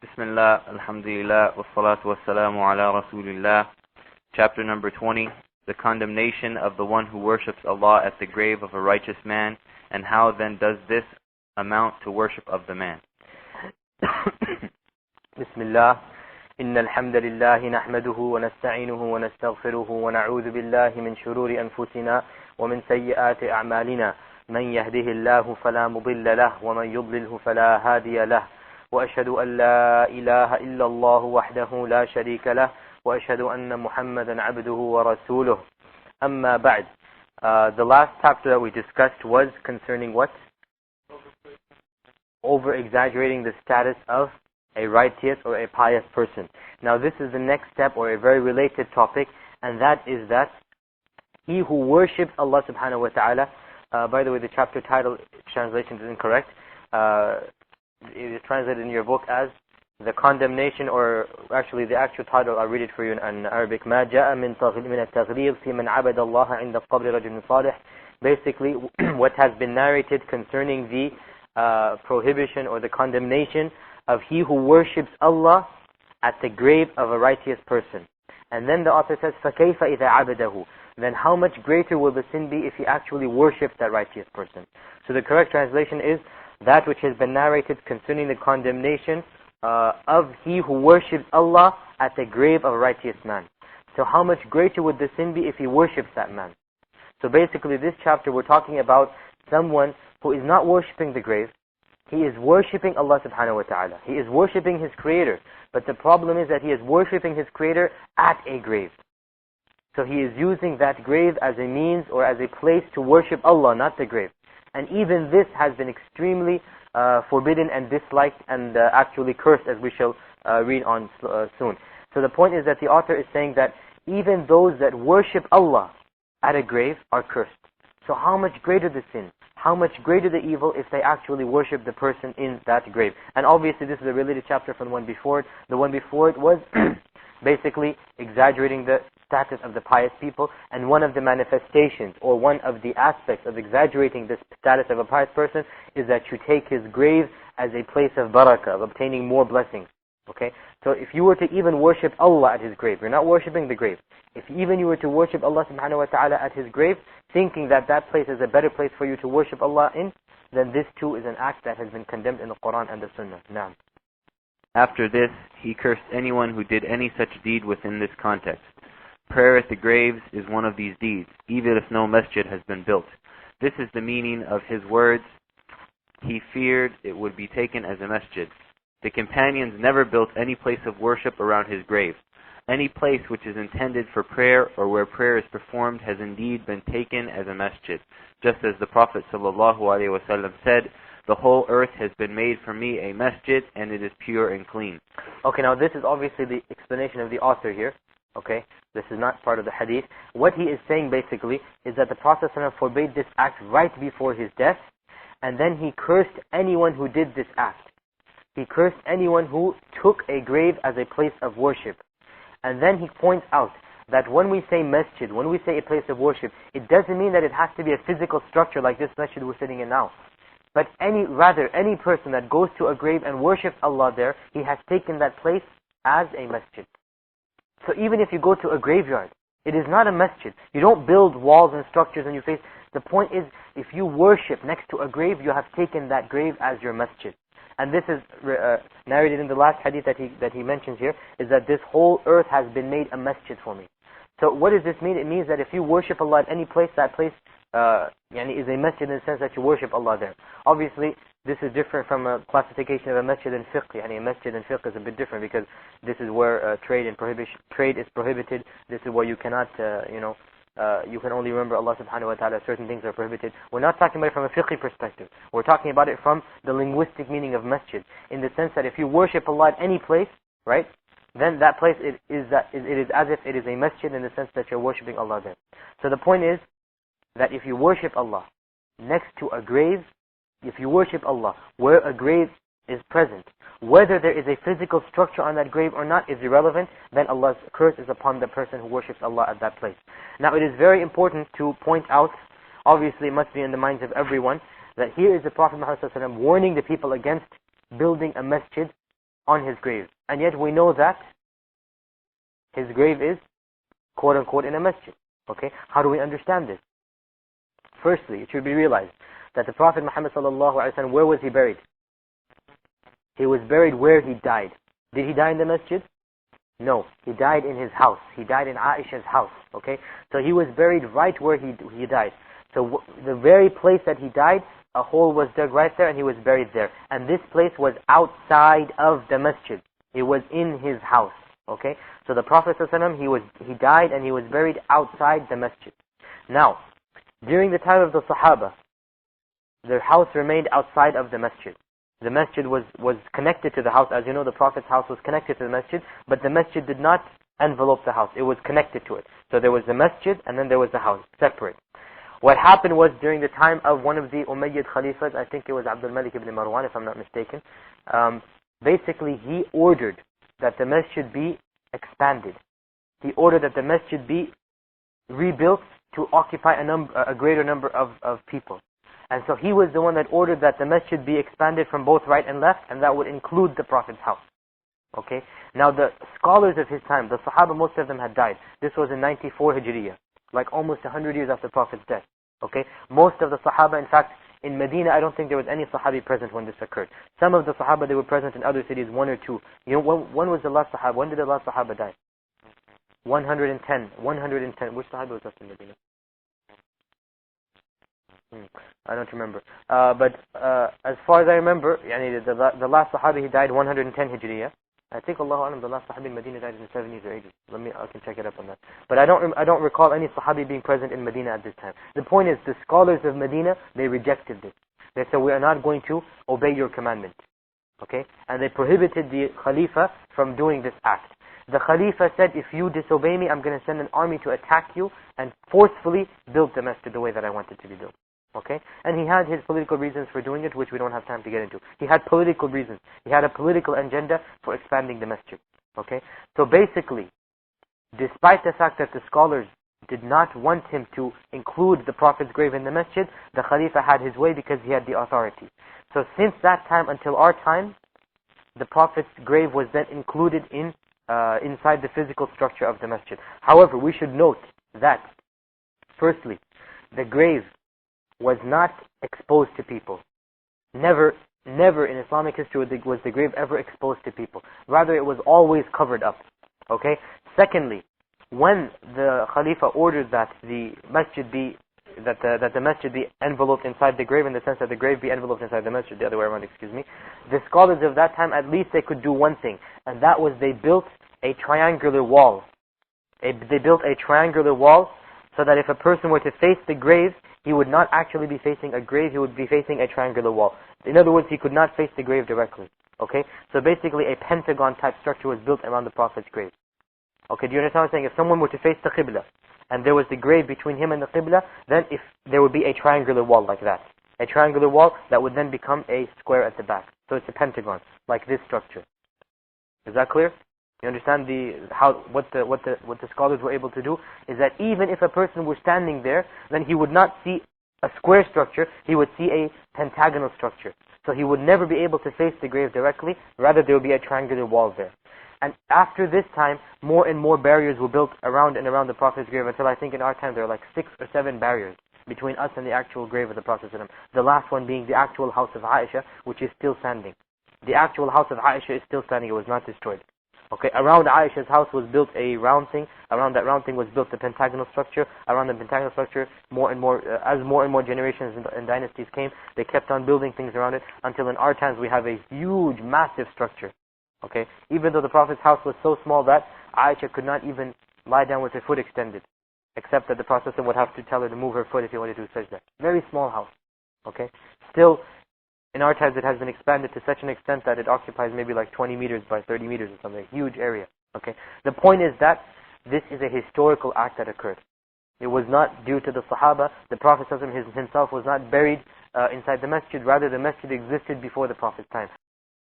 Bismillah, alhamdulillah, wassalatu wassalamu ala rasulillah. Chapter number 20, the condemnation of the one who worships Allah at the grave of a righteous man, and how then does this amount to worship of the man. Bismillah, inna alhamdulillah nahmaduhu wa nasta'inuhu wa nastaghfiruhu wa na'udhu billahi min shururi anfusina wa min sayyiati a'malina. Man yahdihillahu fala mudilla lahu wa man yudlilhu fala hadiya lahu. وأشهد أن لا إله إلا الله وحده لا شريك له وأشهد أن محمدا عبده ورسوله أما بعد. The last chapter that we discussed was concerning what? Over-exaggerating the status of a righteous or a pious person. Now this is the next step, or a very related topic, and that is that he who worships Allah subhanahu wa ta'ala, by the way, the chapter title translation is incorrect. It is translated in your book as the condemnation, or actually the actual title, I'll read it for you in Arabic. ما جاء من التغليظ في من عبد الله عند قبر رجل صالح. Basically, what has been narrated concerning the prohibition or the condemnation of he who worships Allah at the grave of a righteous person. And then the author says, فَكَيْفَ إِذَا عَبَدَهُ. Then how much greater will the sin be if he actually worships that righteous person? So the correct translation is, that which has been narrated concerning the condemnation of he who worships Allah at the grave of a righteous man. So how much greater would the sin be if he worships that man? So basically this chapter we're talking about someone who is not worshipping the grave. He is worshipping Allah subhanahu wa ta'ala. He is worshipping his creator. But the problem is that he is worshipping his creator at a grave. So he is using that grave as a means or as a place to worship Allah, not the grave. And even this has been extremely forbidden and disliked and actually cursed, as we shall read on soon. So the point is that the author is saying that even those that worship Allah at a grave are cursed. So how much greater the sin, how much greater the evil if they actually worship the person in that grave. And obviously this is a related chapter from the one before it. The one before it was basically exaggerating the status of the pious people, and one of the manifestations or one of the aspects of exaggerating the status of a pious person is that you take his grave as a place of barakah, of obtaining more blessings. Okay? So if you were to even worship Allah at his grave, you're not worshipping the grave. If even you were to worship Allah subhanahu wa ta'ala at his grave, thinking that that place is a better place for you to worship Allah in, then this too is an act that has been condemned in the Quran and the Sunnah. Naam. After this, he cursed anyone who did any such deed within this context. Prayer at the graves is one of these deeds, even if no masjid has been built. This is the meaning of his words. He feared it would be taken as a masjid. The companions never built any place of worship around his grave. Any place which is intended for prayer or where prayer is performed has indeed been taken as a masjid. Just as the Prophet ﷺ said, the whole earth has been made for me a masjid, and it is pure and clean. Okay, now this is obviously the explanation of the author here. Okay, this is not part of the hadith. What he is saying basically is that the Prophet ﷺ forbade this act right before his death, and then he cursed anyone who did this act. He cursed anyone who took a grave as a place of worship. And then he points out that when we say masjid, when we say a place of worship, it doesn't mean that it has to be a physical structure like this masjid we're sitting in now. But rather, any person that goes to a grave and worships Allah there, he has taken that place as a masjid. So even if you go to a graveyard, it is not a masjid. You don't build walls and structures and you face. The point is, if you worship next to a grave, you have taken that grave as your masjid. And this is narrated in the last hadith that he mentions here, is that this whole earth has been made a masjid for me. So what does this mean? It means that if you worship Allah at any place, that place is a masjid in the sense that you worship Allah there. Obviously, this is different from a classification of a masjid in fiqh. A masjid in fiqh is a bit different because this is where trade is prohibited. This is where you cannot, you can only remember Allah subhanahu wa ta'ala. Certain things are prohibited. We're not talking about it from a fiqh perspective. We're talking about it from the linguistic meaning of masjid, in the sense that if you worship Allah at any place, right, then that place it is as if it is a masjid, in the sense that you're worshipping Allah there. So the point is that if you worship Allah next to a grave, if you worship Allah where a grave is present, whether there is a physical structure on that grave or not is irrelevant, then Allah's curse is upon the person who worships Allah at that place. Now it is very important to point out, obviously it must be in the minds of everyone, that here is the Prophet Muhammad ﷺ warning the people against building a masjid on his grave. And yet we know that his grave is, quote unquote, in a masjid. Okay, how do we understand this? Firstly, it should be realized that the Prophet Muhammad sallallahu alaihi wasallam, where was he buried? He was buried where he died. Did he die in the masjid? No, he died in his house. He died in Aisha's house. Okay, so he was buried right where he died. So the very place that he died, a hole was dug right there and he was buried there. And this place was outside of the masjid. It was in his house. Okay, so the Prophet ﷺ, he died and he was buried outside the masjid. Now, during the time of the Sahaba, their house remained outside of the masjid. The masjid was connected to the house. As you know, the Prophet's house was connected to the masjid, but the masjid did not envelope the house. It was connected to it. So there was the masjid and then there was the house, separate. What happened was, during the time of one of the Umayyad Khalifas, I think it was Abdul Malik ibn Marwan, if I'm not mistaken, basically he ordered that the masjid be expanded. He ordered that the masjid be rebuilt to occupy a greater number of people. And so he was the one that ordered that the masjid be expanded from both right and left, and that would include the Prophet's house. Okay? Now the scholars of his time, the Sahaba, most of them had died. This was in 94 Hijriya, like almost 100 years after the Prophet's death. Okay? Most of the Sahaba, in fact, in Medina, I don't think there was any Sahabi present when this occurred. Some of the Sahaba, they were present in other cities, one or two. You know, when was the last Sahaba? When did the last Sahaba die? 110. 110. Which Sahaba was left in Medina? I don't remember. But as far as I remember, the last Sahabi, he died 110 Hijriya. I think, Allahu Alam, the last Sahabi in Medina died in the 70s or 80s. I can check it up on that. But I don't recall any Sahabi being present in Medina at this time. The point is, the scholars of Medina, they rejected this. They said, we are not going to obey your commandment. Okay? And they prohibited the Khalifa from doing this act. The Khalifa said, if you disobey me, I'm going to send an army to attack you and forcefully build the masjid the way that I want it to be built. Okay? And he had his political reasons for doing it, which we don't have time to get into. He had political reasons. He had a political agenda for expanding the masjid. Okay? So basically, despite the fact that the scholars did not want him to include the Prophet's grave in the masjid, the Khalifa had his way because he had the authority. So since that time until our time, the Prophet's grave was then included inside the physical structure of the masjid. However, we should note that, firstly, the grave was not exposed to people. Never in Islamic history was the grave ever exposed to people. Rather, it was always covered up. Okay? Secondly, when the Khalifa ordered that the masjid be enveloped inside the grave, in the sense that the grave be enveloped inside the masjid, the other way around, excuse me, the scholars of that time, at least they could do one thing, and that was they built a triangular wall. They built a triangular wall so that if a person were to face the grave, he would not actually be facing a grave, he would be facing a triangular wall. In other words, he could not face the grave directly. Okay? So basically a pentagon type structure was built around the Prophet's grave. Okay, do you understand what I'm saying? If someone were to face the Qibla, and there was the grave between him and the Qibla, then if there would be a triangular wall like that. A triangular wall that would then become a square at the back. So it's a pentagon, like this structure. Is that clear? You understand what the scholars were able to do is that even if a person were standing there, then he would not see a square structure, he would see a pentagonal structure. So he would never be able to face the grave directly, rather there would be a triangular wall there. And after this time, more and more barriers were built around and around the Prophet's grave, until I think in our time there are like 6 or 7 barriers between us and the actual grave of the Prophet. The last one being the actual house of Aisha, which is still standing. The actual house of Aisha is still standing, it was not destroyed. Okay, around Aisha's house was built a round thing. Around that round thing was built the pentagonal structure. Around the pentagonal structure, as more and more generations and dynasties came, they kept on building things around it, until in our times we have a huge, massive structure. Okay, even though the Prophet's house was so small that Aisha could not even lie down with her foot extended, except that the Prophet would have to tell her to move her foot if he wanted to do sajda. Very small house. Okay, still, in our times, it has been expanded to such an extent that it occupies maybe like 20 meters by 30 meters or something, a huge area. Okay. The point is that this is a historical act that occurred. It was not due to the Sahaba. The Prophet himself was not buried inside the masjid. Rather, the masjid existed before the Prophet's time.